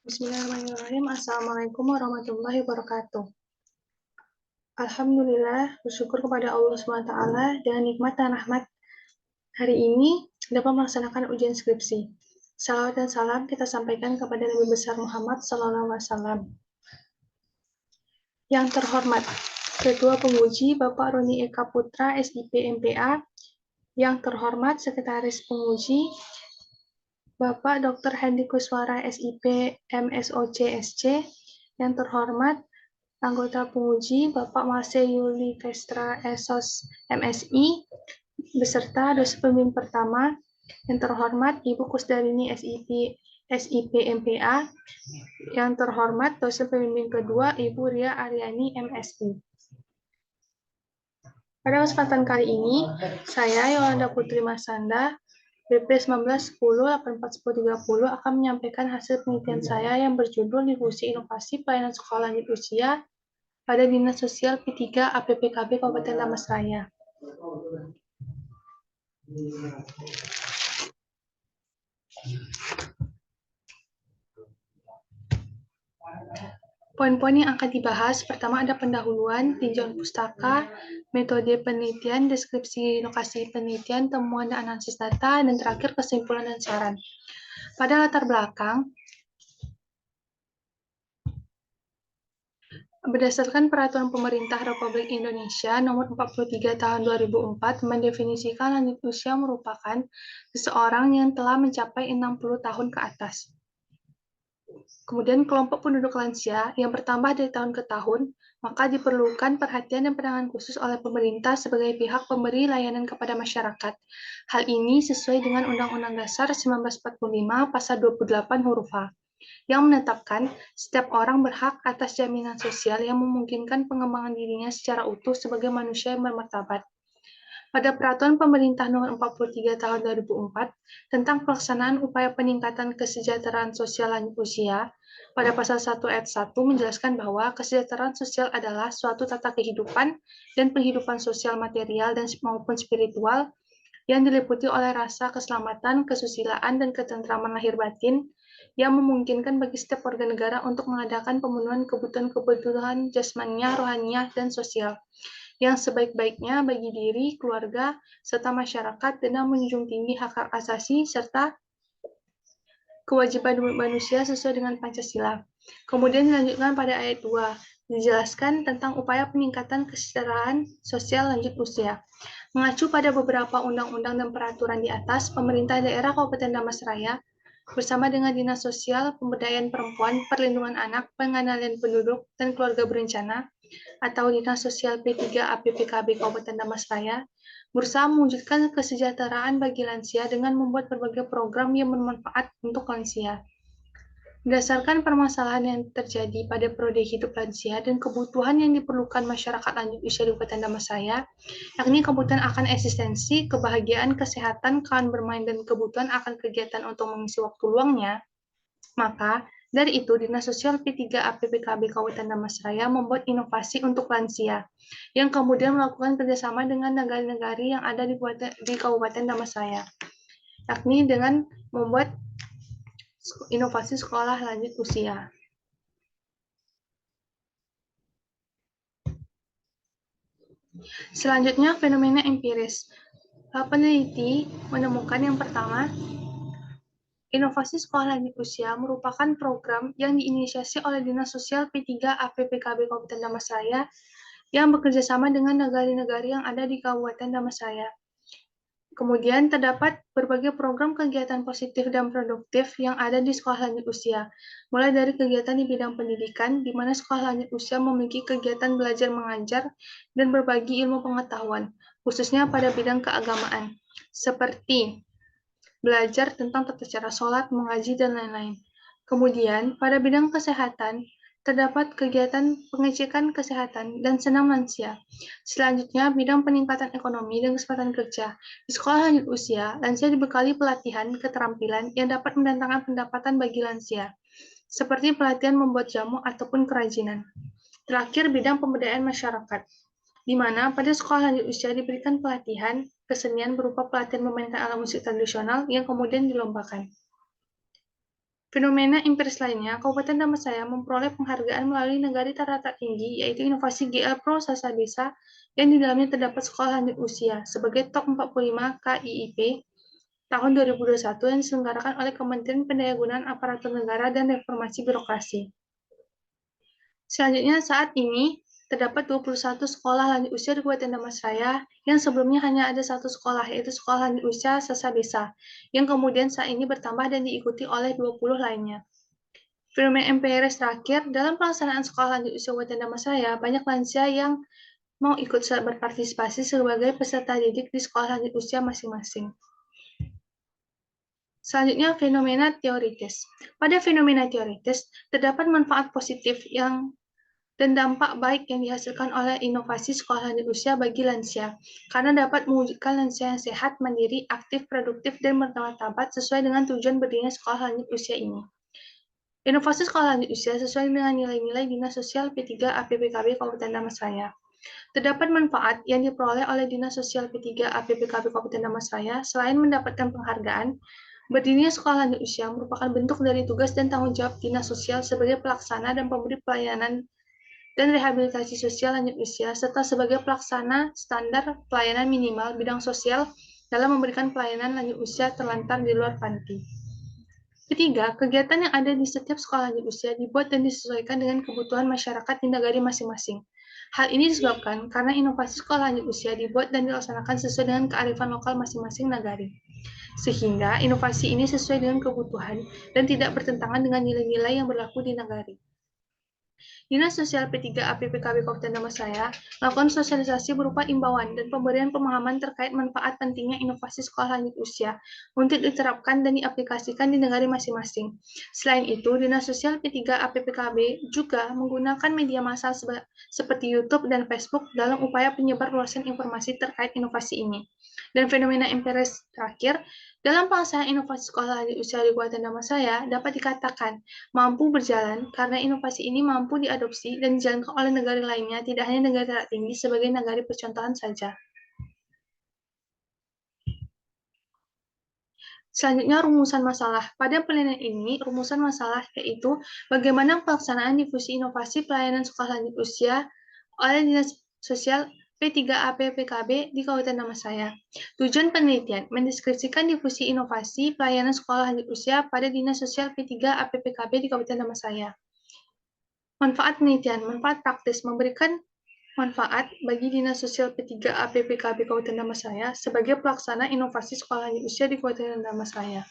Bismillahirrahmanirrahim. Assalamualaikum warahmatullahi wabarakatuh. Alhamdulillah, bersyukur kepada Allah SWT dengan nikmat dan rahmat hari ini dapat melaksanakan ujian skripsi. Salawat dan salam kita sampaikan kepada Nabi besar Muhammad SAW. Yang terhormat, Ketua Penguji Bapak Roni Eka Putra, SIP MPA. Yang terhormat Sekretaris Penguji Bapak Dr. Hendi Kuswara, SIP MSOC SC. Yang terhormat Anggota Penguji Bapak Marse Yuli Kestra Esos MSI beserta dosen pembimbing pertama yang terhormat Ibu Kusdarini SIP MPA, yang terhormat dosen pembimbing kedua Ibu Ria Aryani MSI. Pada kesempatan kali ini, saya Yolanda Putri Masanda BP 1910-841030 akan menyampaikan hasil penelitian saya yang berjudul Difusi Inovasi Pelayanan Sekolah Lanjut Usia pada Dinas Sosial P3 APPKB Kabupaten Damastraya. Poin-poin yang akan dibahas, pertama ada pendahuluan, tinjauan pustaka, metode penelitian, deskripsi lokasi penelitian, temuan dan analisis data, dan terakhir kesimpulan dan saran. Pada latar belakang, berdasarkan Peraturan Pemerintah Republik Indonesia Nomor 43 Tahun 2004 mendefinisikan lanjut usia merupakan seseorang yang telah mencapai 60 tahun ke atas. Kemudian kelompok penduduk lansia yang bertambah dari tahun ke tahun, maka diperlukan perhatian dan penanganan khusus oleh pemerintah sebagai pihak pemberi layanan kepada masyarakat. Hal ini sesuai dengan Undang-Undang Dasar 1945 Pasal 28 huruf A, yang menetapkan setiap orang berhak atas jaminan sosial yang memungkinkan pengembangan dirinya secara utuh sebagai manusia yang bermartabat. Pada Peraturan Pemerintah Nomor 43 Tahun 2004 tentang pelaksanaan upaya peningkatan kesejahteraan sosial lanjut usia, pada pasal 1 ayat 1 menjelaskan bahwa kesejahteraan sosial adalah suatu tata kehidupan dan penghidupan sosial material dan maupun spiritual yang diliputi oleh rasa keselamatan, kesusilaan, dan ketentraman lahir batin yang memungkinkan bagi setiap warga negara untuk mengadakan pemenuhan kebutuhan jasmaniah, rohaniah, dan sosial yang sebaik-baiknya bagi diri, keluarga, serta masyarakat dengan menjunjung tinggi hak-hak asasi serta kewajiban manusia sesuai dengan Pancasila. Kemudian dilanjutkan pada ayat 2, dijelaskan tentang upaya peningkatan kesejahteraan sosial lanjut usia. Mengacu pada beberapa undang-undang dan peraturan di atas, pemerintah daerah Kabupaten Damastraya bersama dengan Dinas Sosial, Pemberdayaan Perempuan, Perlindungan Anak, Pengendalian Penduduk, dan Keluarga Berencana atau Dinas Sosial P3 APPKB Kabupaten Damastraya berusaha mewujudkan kesejahteraan bagi lansia dengan membuat berbagai program yang bermanfaat untuk lansia. Berdasarkan permasalahan yang terjadi pada periode hidup lansia dan kebutuhan yang diperlukan masyarakat lanjut usia di Kabupaten Damastraya, yakni kebutuhan akan eksistensi, kebahagiaan, kesehatan, kawan bermain, dan kebutuhan akan kegiatan untuk mengisi waktu luangnya, maka dari itu, Dinas Sosial P3 APPKB Kabupaten Damastraya membuat inovasi untuk lansia, yang kemudian melakukan kerjasama dengan negara-negara yang ada di Kabupaten Damastraya, yakni dengan membuat inovasi sekolah lanjut usia. Selanjutnya, fenomena empiris. Peneliti menemukan yang pertama, inovasi sekolah lanjut usia merupakan program yang diinisiasi oleh Dinas Sosial P3 APPKB Kabupaten Damastraya yang bekerja sama dengan negara-negara yang ada di Kabupaten Damastraya. Kemudian terdapat berbagai program kegiatan positif dan produktif yang ada di sekolah lanjut usia, mulai dari kegiatan di bidang pendidikan, di mana sekolah lanjut usia memiliki kegiatan belajar mengajar dan berbagi ilmu pengetahuan, khususnya pada bidang keagamaan, seperti belajar tentang tata cara sholat, mengaji, dan lain-lain. Kemudian, pada bidang kesehatan, terdapat kegiatan pengecekan kesehatan dan senam lansia. Selanjutnya, bidang peningkatan ekonomi dan kesempatan kerja. Di sekolah lanjut usia, lansia dibekali pelatihan keterampilan yang dapat mendatangkan pendapatan bagi lansia, seperti pelatihan membuat jamu ataupun kerajinan. Terakhir, bidang pemberdayaan masyarakat, di mana pada sekolah lanjut usia diberikan pelatihan kesenian berupa pelatihan memainkan alat musik tradisional yang kemudian dilombakan. Fenomena empiris lainnya, Kabupaten Damansaya memperoleh penghargaan melalui negari tarata tinggi, yaitu Inovasi GL Pro Sasa Desa, yang di dalamnya terdapat sekolah lanjut usia, sebagai top 45 KIIP tahun 2021 yang diselenggarakan oleh Kementerian Pendayagunaan Aparatur Negara dan Reformasi Birokrasi. Selanjutnya, saat ini terdapat 21 sekolah lanjut usia di Kabupaten Damansaya yang sebelumnya hanya ada satu sekolah, yaitu Sekolah Lanjut Usia Sasa Desa, yang kemudian saat ini bertambah dan diikuti oleh 20 lainnya. Fenomena empiris terakhir, dalam pelaksanaan sekolah lanjut usia Kabupaten Damansaya, banyak lansia yang mau ikut berpartisipasi sebagai peserta didik di sekolah lanjut usia masing-masing. Selanjutnya, fenomena teoritis. Pada fenomena teoritis, terdapat manfaat positif dan dampak baik yang dihasilkan oleh inovasi sekolah lanjut usia bagi lansia, karena dapat mewujudkan lansia yang sehat, mandiri, aktif, produktif, dan bermartabat sesuai dengan tujuan berdirinya sekolah lanjut usia ini. Inovasi sekolah lanjut usia sesuai dengan nilai-nilai Dinas Sosial P3 APPKB Kabupaten Damansaya. Terdapat manfaat yang diperoleh oleh Dinas Sosial P3 APPKB Kabupaten Damansaya selain mendapatkan penghargaan. Berdirinya sekolah lanjut usia merupakan bentuk dari tugas dan tanggung jawab Dinas Sosial sebagai pelaksana dan pemberi pelayanan dan rehabilitasi sosial lanjut usia, serta sebagai pelaksana standar pelayanan minimal bidang sosial dalam memberikan pelayanan lanjut usia terlantar di luar panti. Ketiga, kegiatan yang ada di setiap sekolah lanjut usia dibuat dan disesuaikan dengan kebutuhan masyarakat di negari masing-masing. Hal ini disebabkan karena inovasi sekolah lanjut usia dibuat dan dilaksanakan sesuai dengan kearifan lokal masing-masing negari. Sehingga inovasi ini sesuai dengan kebutuhan dan tidak bertentangan dengan nilai-nilai yang berlaku di negari. Dinas Sosial P3 APPKB Kabupaten Damansaya melakukan sosialisasi berupa imbauan dan pemberian pemahaman terkait manfaat pentingnya inovasi sekolah lanjut usia untuk diterapkan dan diaplikasikan di negara masing-masing. Selain itu, Dinas Sosial P3 APPKB juga menggunakan media massa seperti YouTube dan Facebook dalam upaya penyebar luasan informasi terkait inovasi ini. Dan fenomena empiris terakhir, dalam pelaksanaan inovasi sekolah lanjut usia di Kabupaten Damansaya dapat dikatakan mampu berjalan karena inovasi ini mampu diadopsi dan dijalankan oleh negara lainnya, tidak hanya negara tinggi sebagai negara percontohan saja. Selanjutnya, rumusan masalah. Pada penelitian ini, rumusan masalah yaitu bagaimana pelaksanaan difusi inovasi pelayanan sekolah lanjut usia oleh Dinas Sosial P3APPKB di Kabupaten Damansaya. Tujuan penelitian mendeskripsikan difusi inovasi pelayanan sekolah lanjut usia pada Dinas Sosial P3APPKB di Kabupaten Damansaya. Manfaat penelitian, manfaat praktis memberikan manfaat bagi Dinas Sosial P3 APPKB Kabupaten Damansaya sebagai pelaksana inovasi sekolah lanjut usia di Kabupaten Damansaya.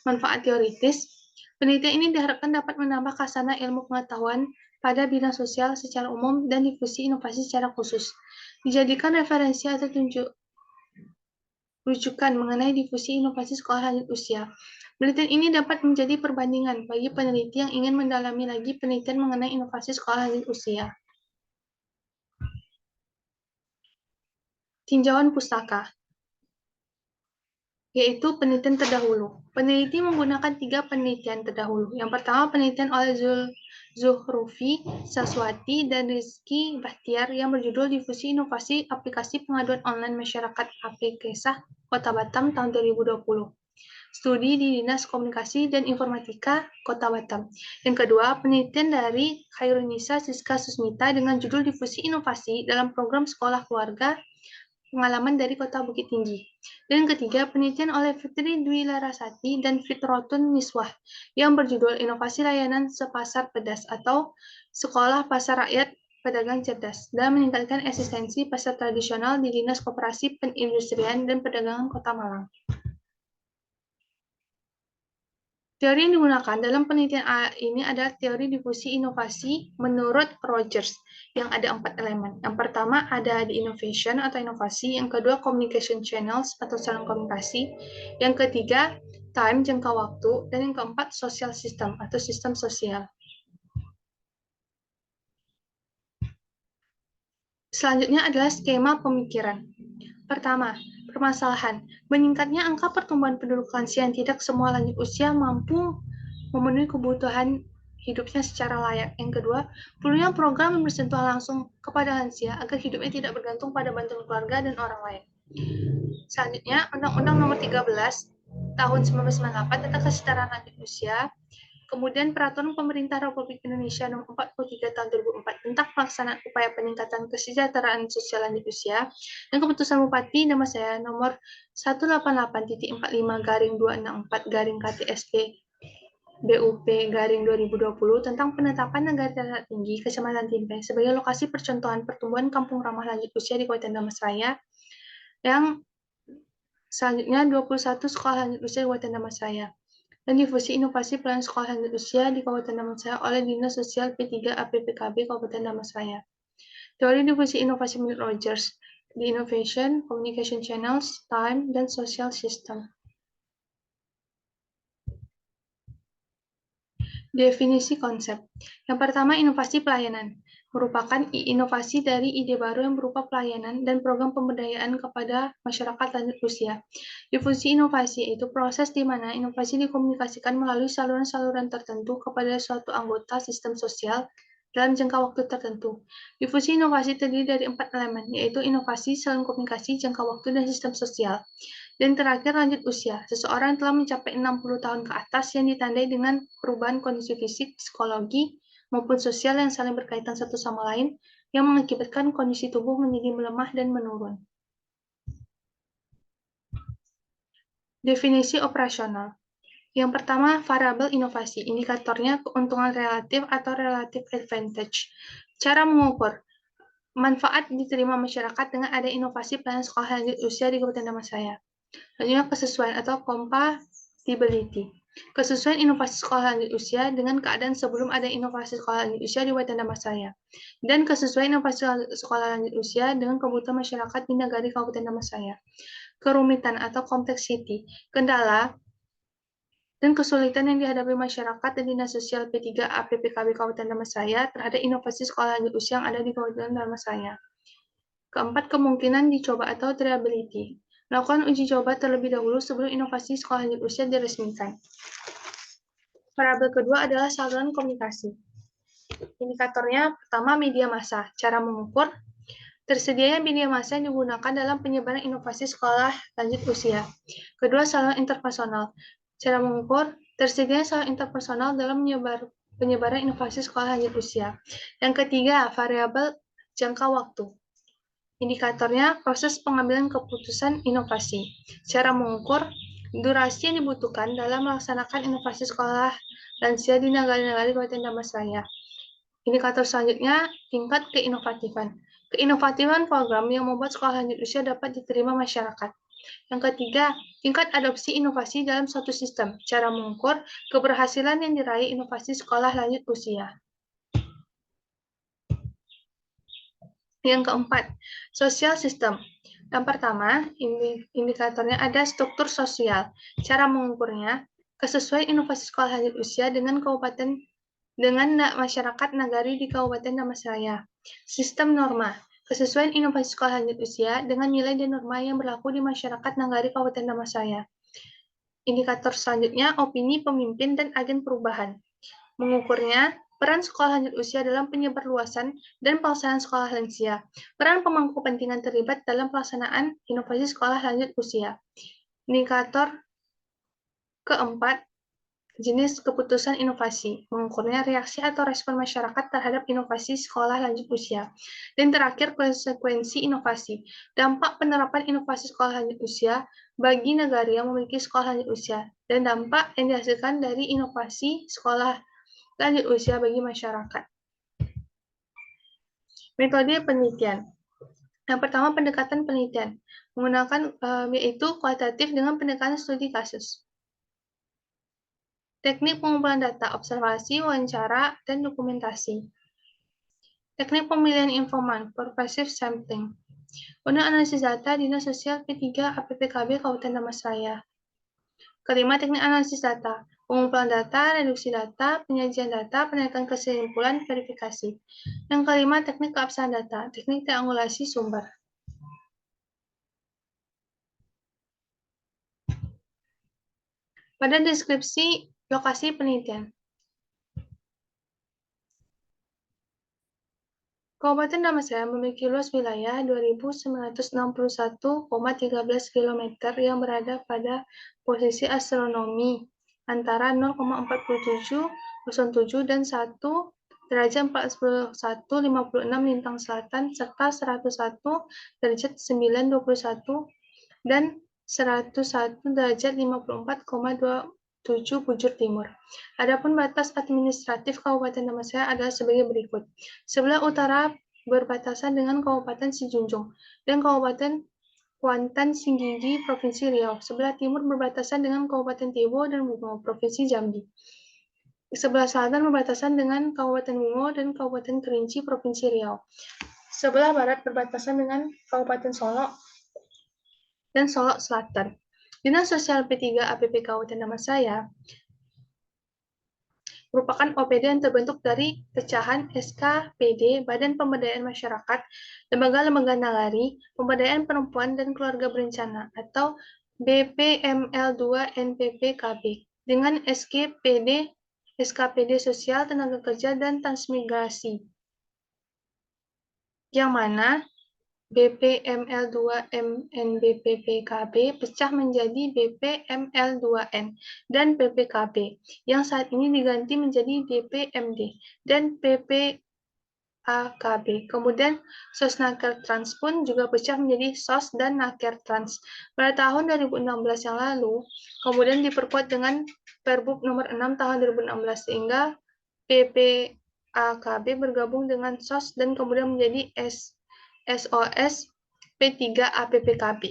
Manfaat teoritis, penelitian ini diharapkan dapat menambah khazanah ilmu pengetahuan pada bidang sosial secara umum dan difusi inovasi secara khusus. Dijadikan referensi atau rujukan mengenai difusi inovasi sekolah lanjut usia. Penelitian ini dapat menjadi perbandingan bagi peneliti yang ingin mendalami lagi penelitian mengenai inovasi sekolah lanjut usia. Tinjauan pustaka, yaitu penelitian terdahulu. Peneliti menggunakan 3 penelitian terdahulu. Yang pertama, penelitian oleh Zuhrufi, Saswati, dan Rizky Bahtiar yang berjudul Difusi Inovasi Aplikasi Pengaduan Online Masyarakat APKesah Kota Batam tahun 2020. Studi di Dinas Komunikasi dan Informatika Kota Batam. Yang kedua, penelitian dari Khairunisa Siska Susmita dengan judul Difusi Inovasi dalam Program Sekolah Keluarga Pengalaman dari Kota Bukit Tinggi. Dan ketiga, penelitian oleh Fitri Dwi Larasati dan Fitrotun Miswah yang berjudul Inovasi Layanan Sepasar Pedas atau Sekolah Pasar Rakyat Pedagang Cerdas dalam meningkatkan eksistensi pasar tradisional di Dinas Koperasi Perindustrian dan Perdagangan Kota Malang. Teori yang digunakan dalam penelitian ini adalah teori difusi inovasi menurut Rogers, yang ada 4 elemen. Yang pertama ada di innovation atau inovasi, yang kedua communication channels atau saluran komunikasi, yang ketiga time jangka waktu, dan yang keempat social system atau sistem sosial. Selanjutnya adalah skema pemikiran. Pertama, permasalahan. Meningkatnya angka pertumbuhan penduduk lansia yang tidak semua lanjut usia mampu memenuhi kebutuhan hidupnya secara layak. Yang kedua, perlunya program yang bersentuhan langsung kepada lansia agar hidupnya tidak bergantung pada bantuan keluarga dan orang lain. Selanjutnya, Undang-Undang Nomor 13 Tahun 1998 tentang kesetaraan lanjut usia Kemudian Peraturan Pemerintah Republik Indonesia Nomor 43 Tahun 2004 tentang pelaksanaan upaya peningkatan kesejahteraan sosial lanjut usia, dan Keputusan Bupati Damansaya Nomor 188.45-264-KTSP BUP garing 2020 tentang penetapan negara darurat tinggi Kecamatan Timpe sebagai lokasi percontohan pertumbuhan kampung ramah lanjut usia di Kabupaten Damansaya, yang selanjutnya 21 sekolah lanjut usia di Kabupaten Damansaya, dan difusi inovasi pelayanan sekolah lanjut usia di Kabupaten Damansaya oleh Dinas Sosial P3 APPKB Kabupaten Damansaya. Teori difusi inovasi menurut Rogers di Innovation, Communication Channels, Time, dan Social System. Definisi konsep. Yang pertama, inovasi pelayanan. Merupakan inovasi dari ide baru yang berupa pelayanan dan program pemberdayaan kepada masyarakat lanjut usia. Difusi inovasi yaitu proses di mana inovasi dikomunikasikan melalui saluran-saluran tertentu kepada suatu anggota sistem sosial dalam jangka waktu tertentu. Difusi inovasi terdiri dari 4 elemen, yaitu inovasi, saluran komunikasi, jangka waktu, dan sistem sosial. Dan terakhir, lanjut usia. Seseorang yang telah mencapai 60 tahun ke atas yang ditandai dengan perubahan kondisi fisik, psikologi, maupun sosial yang saling berkaitan satu sama lain, yang mengakibatkan kondisi tubuh menjadi melemah dan menurun. Definisi operasional. Yang pertama, variabel inovasi. Indikatornya keuntungan relatif atau relative advantage. Cara mengukur. Manfaat diterima masyarakat dengan ada inovasi pelayanan sekolah lanjut usia di Kabupaten Damansaya. Selanjutnya, kesesuaian atau compatibility. Kesesuaian inovasi sekolah lanjut usia dengan keadaan sebelum ada inovasi sekolah lanjut usia di Kabupaten Damansaya. Dan kesesuaian inovasi sekolah lanjut usia dengan kebutuhan masyarakat di Nagari Kabupaten Damansaya. Kerumitan atau complexity. Kendala dan kesulitan yang dihadapi masyarakat dan Dinas Sosial P3 APPKB Kabupaten Damansaya terhadap inovasi sekolah lanjut usia yang ada di Kabupaten Damansaya. Keempat, kemungkinan dicoba atau triability. Melakukan uji coba terlebih dahulu sebelum inovasi sekolah lanjut usia diresmikan. Variabel kedua adalah saluran komunikasi. Indikatornya pertama, media massa. Cara mengukur, tersedianya media massa yang digunakan dalam penyebaran inovasi sekolah lanjut usia. Kedua, saluran interpersonal. Cara mengukur, tersedianya saluran interpersonal dalam penyebaran inovasi sekolah lanjut usia. Yang ketiga, variabel jangka waktu. Indikatornya proses pengambilan keputusan inovasi. Cara mengukur, durasi yang dibutuhkan dalam melaksanakan inovasi sekolah lansia di negara-negara Kabupaten Damansaya. Indikator selanjutnya, tingkat keinovatifan. Keinovatifan program yang membuat sekolah lanjut usia dapat diterima masyarakat. Yang ketiga, tingkat adopsi inovasi dalam suatu sistem. Cara mengukur keberhasilan yang diraih inovasi sekolah lanjut usia. Yang keempat, social system. Yang pertama, indikatornya ada struktur sosial. Cara mengukurnya, kesesuaian inovasi sekolah lanjut usia dengan masyarakat nagari di Kabupaten Damansaya. Sistem norma. Kesesuaian inovasi sekolah lanjut usia dengan nilai dan norma yang berlaku di masyarakat nagari Kabupaten Damansaya. Indikator selanjutnya, opini pemimpin dan agen perubahan. Mengukurnya, peran sekolah lanjut usia dalam penyebarluasan dan pelaksanaan sekolah lansia. Peran pemangku kepentingan terlibat dalam pelaksanaan inovasi sekolah lanjut usia. Indikator keempat, jenis keputusan inovasi. Mengukurnya reaksi atau respon masyarakat terhadap inovasi sekolah lanjut usia. Dan terakhir, konsekuensi inovasi. Dampak penerapan inovasi sekolah lanjut usia bagi negara yang memiliki sekolah lanjut usia. Dan dampak yang dihasilkan dari inovasi sekolah lanjut usia bagi masyarakat. Metode penelitian. Yang pertama, pendekatan penelitian. Menggunakan yaitu kualitatif dengan pendekatan studi kasus. Teknik pengumpulan data, observasi, wawancara, dan dokumentasi. Teknik pemilihan informan, pervasive sampling. Unit analisis data, Dinas Sosial P3 APPKB Kabupaten Damansaya. Kelima, teknik analisis data. Pengumpulan data, reduksi data, penyajian data, penaikan kesimpulan, verifikasi. Yang kelima, teknik keabsahan data, teknik triangulasi sumber. Pada deskripsi lokasi penelitian. Kabupaten Damansaya memiliki luas wilayah 2.961,13 km yang berada pada posisi astronomi antara 0,4707 dan 1 derajat 41,56 lintang selatan serta 101 derajat 921 dan 101 derajat 54,27 bujur timur. Adapun batas administratif Kabupaten Damansaya adalah sebagai berikut. Sebelah utara berbatasan dengan Kabupaten Sijunjung dan Kabupaten Kuantan Senggigi, Provinsi Riau. Sebelah timur berbatasan dengan Kabupaten Tebo dan Bungo, Provinsi Jambi. Sebelah selatan berbatasan dengan Kabupaten Bungo dan Kabupaten Kerinci, Provinsi Riau. Sebelah barat berbatasan dengan Kabupaten Solok dan Solok Selatan. Dinas Sosial P3 APP Kabupaten Damansaya merupakan OPD yang terbentuk dari pecahan SKPD, Badan Pemberdayaan Masyarakat, Lembaga-Lembaga Nagari, Pemberdayaan Perempuan dan Keluarga Berencana, atau BPML2 NPPKB, dengan SKPD Sosial, Tenaga Kerja, dan Transmigrasi, yang mana BPML2MNBPPKB pecah menjadi BPML2N dan PPKB, yang saat ini diganti menjadi DPMD dan PPAKB. Kemudian Sosnaker Trans pun juga pecah menjadi SOS dan Naker Trans pada tahun 2016 yang lalu, kemudian diperkuat dengan Perbuk nomor 6 tahun 2016 sehingga PPAKB bergabung dengan SOS dan kemudian menjadi SOS P3 APPKB.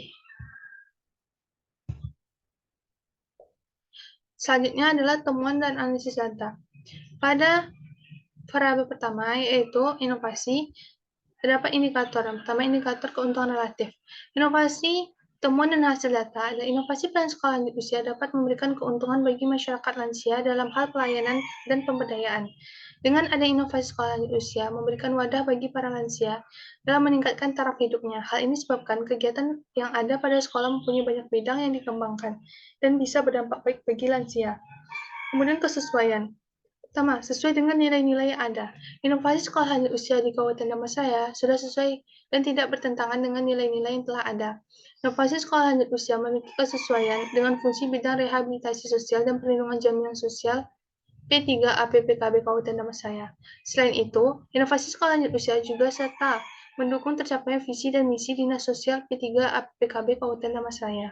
Selanjutnya adalah temuan dan analisis data. Pada variabel pertama, yaitu inovasi, terdapat indikator. Yang pertama, indikator keuntungan relatif. Inovasi, temuan dan hasil data adalah inovasi plan sekolah lanjut usia dapat memberikan keuntungan bagi masyarakat lansia dalam hal pelayanan dan pemberdayaan. Dengan ada inovasi sekolah lanjut usia, memberikan wadah bagi para lansia dalam meningkatkan taraf hidupnya. Hal ini disebabkan kegiatan yang ada pada sekolah mempunyai banyak bidang yang dikembangkan dan bisa berdampak baik bagi lansia. Kemudian kesesuaian. Pertama, sesuai dengan nilai-nilai yang ada. Inovasi sekolah lanjut usia di Kabupaten Damansaya sudah sesuai dan tidak bertentangan dengan nilai-nilai yang telah ada. Inovasi sekolah lanjut usia memiliki kesesuaian dengan fungsi bidang rehabilitasi sosial dan perlindungan jaminan sosial P3 APPKB Kabupaten Damansaya. Selain itu, inovasi sekolah lanjut usia juga serta mendukung tercapainya visi dan misi Dinas Sosial P3 APPKB Kabupaten Damansaya.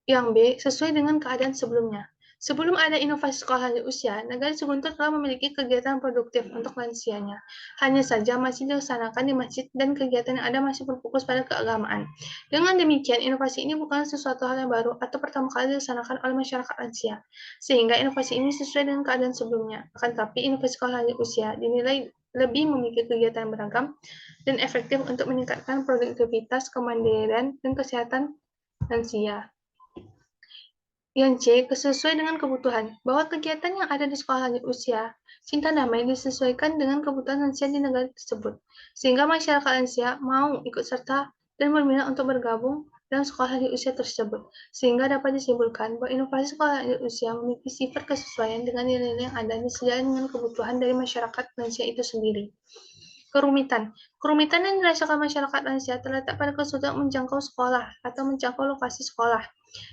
Yang B, sesuai dengan keadaan sebelumnya. Sebelum ada inovasi sekolah lanjut usia, negara Seguntur telah memiliki kegiatan produktif untuk lansianya. Hanya saja masih dilaksanakan di masjid dan kegiatan yang ada masih berfokus pada keagamaan. Dengan demikian, inovasi ini bukan sesuatu hal yang baru atau pertama kali dilaksanakan oleh masyarakat lansia, sehingga inovasi ini sesuai dengan keadaan sebelumnya. Akan tetapi, inovasi sekolah lanjut usia dinilai lebih memiliki kegiatan yang beragam dan efektif untuk meningkatkan produktivitas, kemandirian, dan kesehatan lansia. Yang C, sesuai dengan kebutuhan, bahwa kegiatan yang ada di sekolah lanjut usia, Cinta Damai disesuaikan dengan kebutuhan lansia di negara tersebut, sehingga masyarakat lansia mau ikut serta dan berminat untuk bergabung dalam sekolah lanjut usia tersebut, sehingga dapat disimpulkan bahwa inovasi sekolah lanjut usia memiliki sifat kesesuaian dengan nilai-nilai yang ada dan sejalan dengan kebutuhan dari masyarakat lansia itu sendiri. Kerumitan. Kerumitan yang dirasakan masyarakat lansia terletak pada kesulitan menjangkau sekolah atau menjangkau lokasi sekolah.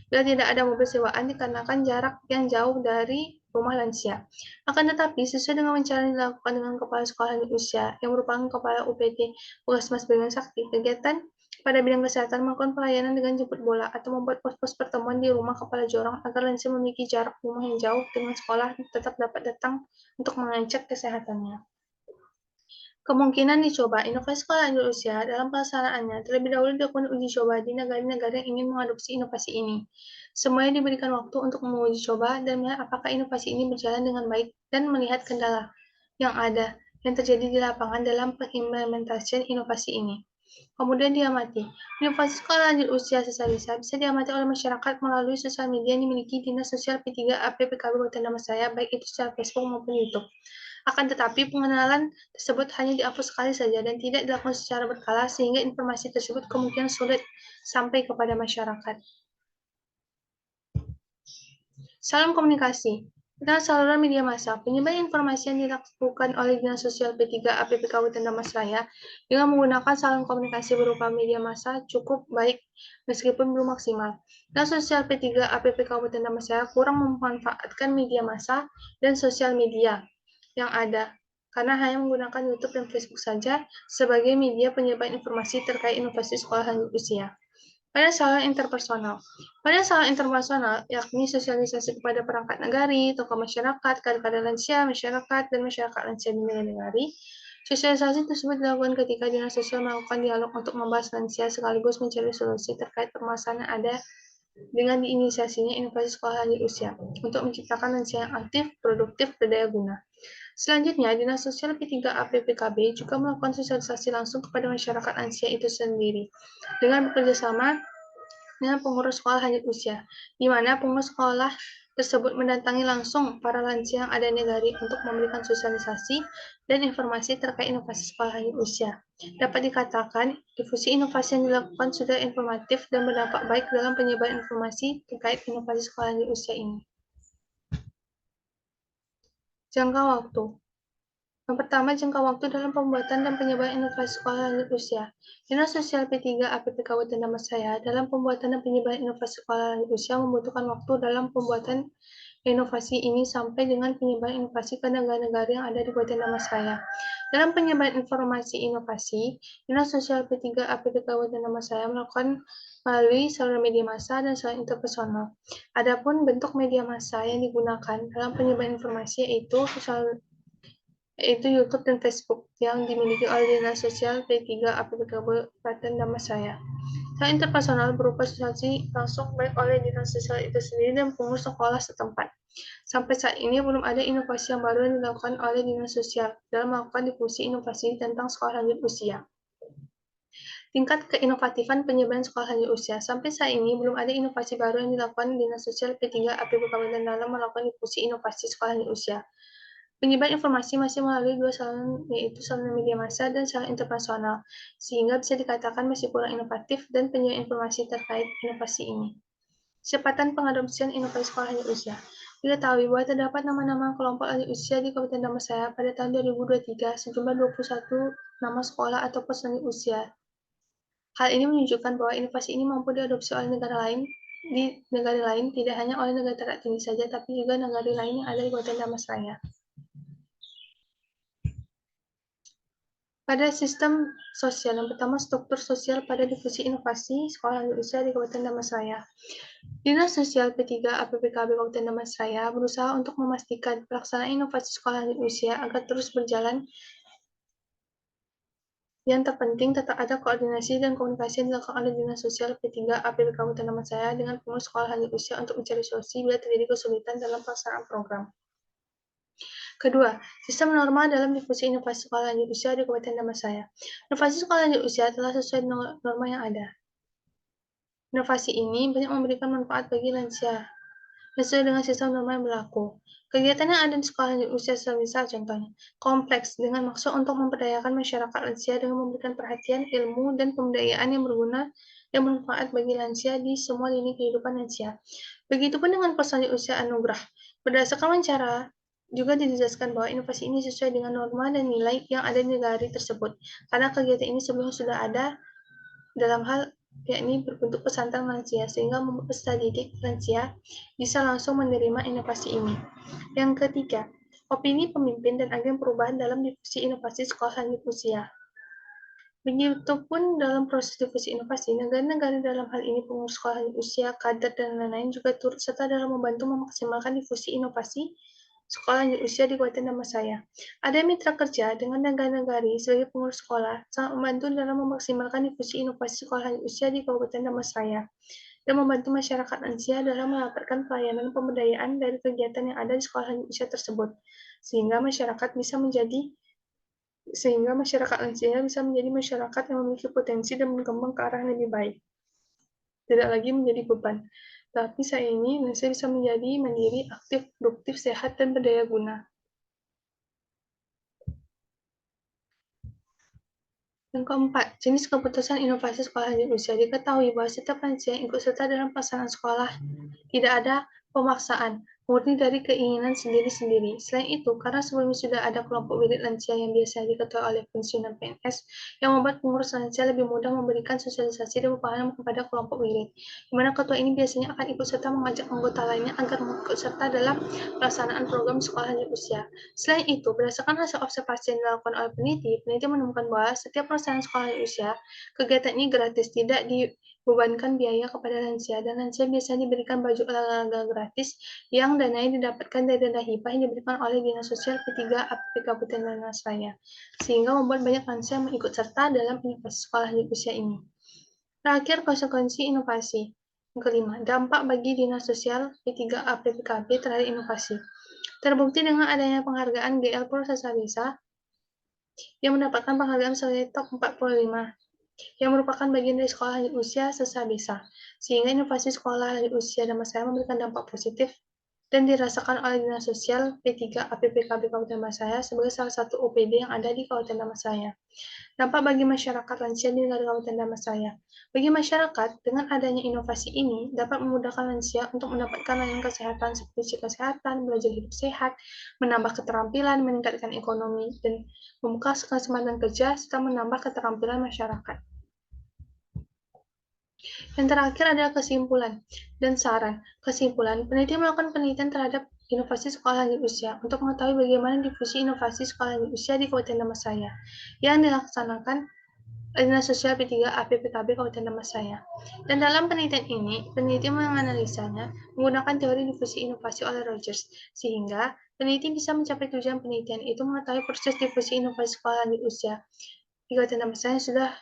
Bila tidak ada mobil sewaan dikarenakan jarak yang jauh dari rumah lansia. Akan tetapi, sesuai dengan wawancara yang dilakukan dengan Kepala Sekolah Lanjut Usia yang merupakan Kepala UPT Puskesmas Beringin Sakti, kegiatan pada bidang kesehatan melakukan pelayanan dengan jemput bola atau membuat pos-pos pertemuan di rumah kepala jorong agar lansia memiliki jarak rumah yang jauh dengan sekolah tetap dapat datang untuk mengecek kesehatannya. Kemungkinan dicoba inovasi sekolah lanjut usia dalam pelaksanaannya terlebih dahulu dilakukan uji coba di negara-negara yang ingin mengadopsi inovasi ini. Semuanya diberikan waktu untuk menguji coba dan melihat apakah inovasi ini berjalan dengan baik dan melihat kendala yang ada yang terjadi di lapangan dalam pengimplementasian inovasi ini. Kemudian diamati. Inovasi sekolah lanjut usia sisa-bisa bisa diamati oleh masyarakat melalui sosial media yang dimiliki Dinas Sosial P3 APPKB Kabupaten Damansaya, baik itu secara Facebook maupun YouTube. Akan tetapi, pengenalan tersebut hanya dihapus sekali saja dan tidak dilakukan secara berkala sehingga informasi tersebut kemungkinan sulit sampai kepada masyarakat. Salam komunikasi. Tentang saluran media massa, penyebaran informasi yang dilakukan oleh Dinas Sosial P3 APP Kabupaten Damastraya dengan menggunakan saluran komunikasi berupa media massa cukup baik meskipun belum maksimal. Dinas Sosial P3 APP Kabupaten Damastraya kurang memanfaatkan media massa dan sosial media yang ada karena hanya menggunakan YouTube dan Facebook saja sebagai media penyebaran informasi terkait inovasi sekolah lanjut usia. Pada salah interpersonal, yakni sosialisasi kepada perangkat negari, tokoh masyarakat, kader-kader lansia, masyarakat, dan masyarakat lansia di negari, sosialisasi tersebut dilakukan ketika dinas sosial melakukan dialog untuk membahas lansia sekaligus mencari solusi terkait permasalahan yang ada dengan diinisiasinya inovasi sekolah lanjut usia untuk menciptakan lansia yang aktif, produktif, berdaya guna. Selanjutnya, Dinas Sosial P3 APPKB juga melakukan sosialisasi langsung kepada masyarakat lansia itu sendiri dengan bekerjasama dengan pengurus sekolah lanjut usia, di mana pengurus sekolah tersebut mendatangi langsung para lansia yang ada di negari untuk memberikan sosialisasi dan informasi terkait inovasi sekolah lanjut usia. Dapat dikatakan, difusi inovasi yang dilakukan sudah informatif dan berdampak baik dalam penyebaran informasi terkait inovasi sekolah lanjut usia ini. Jangka waktu. Yang pertama, jangka waktu dalam pembuatan dan penyebaran inovasi sekolah lanjut usia. Dinas Sosial P3 APP Kabupaten Damastraya dalam pembuatan dan penyebaran inovasi sekolah lanjut usia membutuhkan waktu dalam pembuatan inovasi ini sampai dengan penyebaran inovasi ke negara-negara yang ada di Kabupaten Damastraya. Dalam penyebaran informasi inovasi, Dinas Sosial P3 APP Kabupaten Damastraya melakukan melalui saluran media massa dan saluran interpersonal. Adapun bentuk media massa yang digunakan dalam penyebaran informasi yaitu YouTube dan Facebook yang dimiliki oleh Dinas Sosial P3 APP Kabupaten Damastraya. Hal interpersonal berupa sosialisasi langsung baik oleh Dinas Sosial itu sendiri dan pengurus sekolah setempat. Sampai saat ini belum ada inovasi yang baru yang dilakukan oleh Dinas Sosial dalam melakukan difusi inovasi tentang sekolah lanjut usia. Tingkat keinovatifan penyebaran sekolah lanjut usia. Sampai saat ini belum ada inovasi baru yang dilakukan Dinas Sosial P3 APP Kabupaten dalam melakukan difusi inovasi sekolah lanjut usia. Penyebaran informasi masih melalui dua saluran, yaitu saluran media massa dan saluran interpersonal, sehingga bisa dikatakan masih kurang inovatif dan penyebaran informasi terkait inovasi ini. Kecepatan pengadopsian inovasi sekolah lanjut usia. Diketahui bahwa terdapat nama-nama kelompok lanjut usia di Kabupaten Damastraya pada tahun 2023 sejumlah 21 nama sekolah atau pos lanjut usia. Hal ini menunjukkan bahwa inovasi ini mampu diadopsi oleh negara lain di negara lain, tidak hanya oleh negara tinggi saja, tapi juga negara lain yang ada di Kabupaten Damastraya. Pada sistem sosial, yang pertama struktur sosial pada difusi inovasi sekolah lanjut usia di Kabupaten Damastraya. Dinas Sosial P3 APPKB Kabupaten Damastraya berusaha untuk memastikan pelaksanaan inovasi sekolah lanjut usia agar terus berjalan. Yang terpenting, tetap ada koordinasi dan komunikasi yang dilakukan oleh Dinas Sosial P3 APP Kabupaten Damastraya dengan pengurus sekolah lanjut usia untuk mencari solusi bila terjadi kesulitan dalam pelaksanaan program. Kedua, sistem norma dalam difusi inovasi sekolah lanjut usia di Kabupaten Damastraya. Inovasi sekolah lanjut usia telah sesuai norma yang ada. Inovasi ini banyak memberikan manfaat bagi lansia, sesuai dengan sistem norma yang berlaku. Kegiatan yang ada di sekolah lanjut usia semisal contohnya, kompleks dengan maksud untuk memberdayakan masyarakat lansia dengan memberikan perhatian, ilmu, dan pemberdayaan yang berguna dan bermanfaat bagi lansia di semua lini kehidupan lansia. Begitupun dengan pos lanjut usia anugerah. Berdasarkan wawancara, juga dijelaskan bahwa inovasi ini sesuai dengan norma dan nilai yang ada di negara tersebut, karena kegiatan ini sebelumnya sudah ada dalam hal yakni berbentuk pesantren lansia, sehingga membuat peserta didik lansia bisa langsung menerima inovasi ini. Yang ketiga, opini pemimpin dan agen perubahan dalam difusi inovasi sekolah lanjut usia. Begitupun dalam proses difusi inovasi, negara-negara dalam hal ini pengurus sekolah lanjut usia, kader, dan lain-lain juga turut serta dalam membantu memaksimalkan difusi inovasi sekolah lanjut usia di Kabupaten Damastraya. Ada mitra kerja dengan negara-negari sebagai pengurus sekolah sangat membantu dalam memaksimalkan difusi inovasi sekolah lanjut usia di Kabupaten Damastraya dan membantu masyarakat lansia dalam mendapatkan pelayanan pemberdayaan dari kegiatan yang ada di sekolah lanjut usia tersebut, sehingga masyarakat lansia bisa menjadi masyarakat yang memiliki potensi dan berkembang ke arah yang lebih baik. Tidak lagi menjadi beban. Tapi saat ini, lansia bisa menjadi mandiri, aktif, produktif, sehat, dan berdaya guna. Yang keempat, jenis keputusan inovasi sekolah lanjut usia. Diketahui bahwa setiap lansia yang ikut serta dalam pelaksanaan sekolah tidak ada pemaksaan. murni dari keinginan sendiri-sendiri. Selain itu, karena sebelumnya sudah ada kelompok wirid lansia yang biasanya diketuai oleh pensiunan PNS, yang membuat pengurus lansia lebih mudah memberikan sosialisasi dan pemahaman kepada kelompok wirid, di mana ketua ini biasanya akan ikut serta mengajak anggota lainnya agar ikut serta dalam pelaksanaan program sekolah lanjut usia. Selain itu, berdasarkan hasil observasi yang dilakukan oleh peneliti menemukan bahwa setiap pelaksanaan sekolah lanjut usia, kegiatan ini gratis, tidak dibebankan biaya kepada lansia, dan lansia biasanya diberikan baju olahraga gratis yang dananya didapatkan dari dana hibah yang diberikan oleh Dinas Sosial P3 APP Kabupaten Tanah sehingga membuat banyak lansia yang ikut serta dalam inovasi sekolah lanjut usia ini. Terakhir, konsekuensi inovasi. Yang kelima, dampak bagi Dinas Sosial P3 APPKB terhadap inovasi. Terbukti dengan adanya penghargaan GL Pro Sasa Desa yang mendapatkan penghargaan sebagai top 45 yang merupakan bagian dari sekolah lanjut usia Sesa Desa, sehingga inovasi sekolah lanjut usia dan masyarakat memberikan dampak positif dan dirasakan oleh Dinas Sosial P3 APPKB Kabupaten Masaya sebagai salah satu OPD yang ada di Kabupaten Damansaya. Dampak bagi masyarakat lansia di negara Kabupaten Damansaya. Bagi masyarakat, dengan adanya inovasi ini dapat memudahkan lansia untuk mendapatkan layanan kesehatan seperti kesehatan, belajar hidup sehat, menambah keterampilan, meningkatkan ekonomi, dan membuka kesempatan kerja serta menambah keterampilan masyarakat. Yang terakhir adalah kesimpulan dan saran. Kesimpulan, peneliti melakukan penelitian terhadap inovasi sekolah lanjut usia untuk mengetahui bagaimana difusi inovasi sekolah lanjut usia di Kabupaten Damansaya yang dilaksanakan Dinas Sosial P3 APPKB Kabupaten Damansaya. Dan dalam penelitian ini, peneliti menganalisanya menggunakan teori difusi inovasi oleh Rogers, sehingga peneliti bisa mencapai tujuan penelitian itu mengetahui proses difusi inovasi sekolah lanjut usia di Kabupaten Damansaya sudah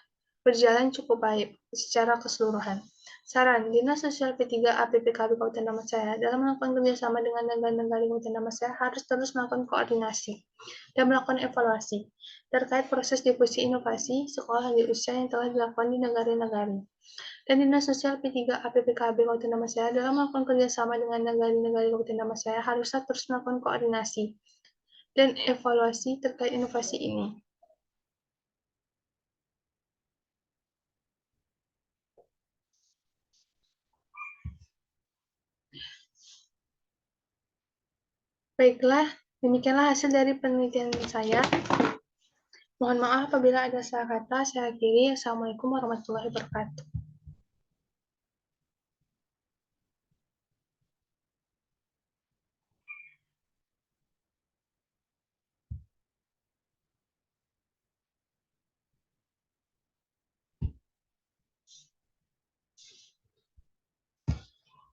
berjalan cukup baik secara keseluruhan. Saran, Dinas Sosial P3 APPKB Kabupaten Damansaya dalam melakukan kerjasama dengan negara-negara di Kabupaten Damansaya harus terus melakukan koordinasi dan melakukan evaluasi terkait proses difusi inovasi sekolah lanjut usia yang telah dilakukan di negara-negara. Dan Dinas Sosial P3 APPKB Kabupaten Damansaya dalam melakukan kerjasama dengan negara-negara di Kabupaten Damansaya haruslah terus melakukan koordinasi dan evaluasi terkait inovasi ini. Baiklah, demikianlah hasil dari penelitian saya. Mohon maaf apabila ada salah kata. Saya akhiri. Assalamualaikum warahmatullahi wabarakatuh.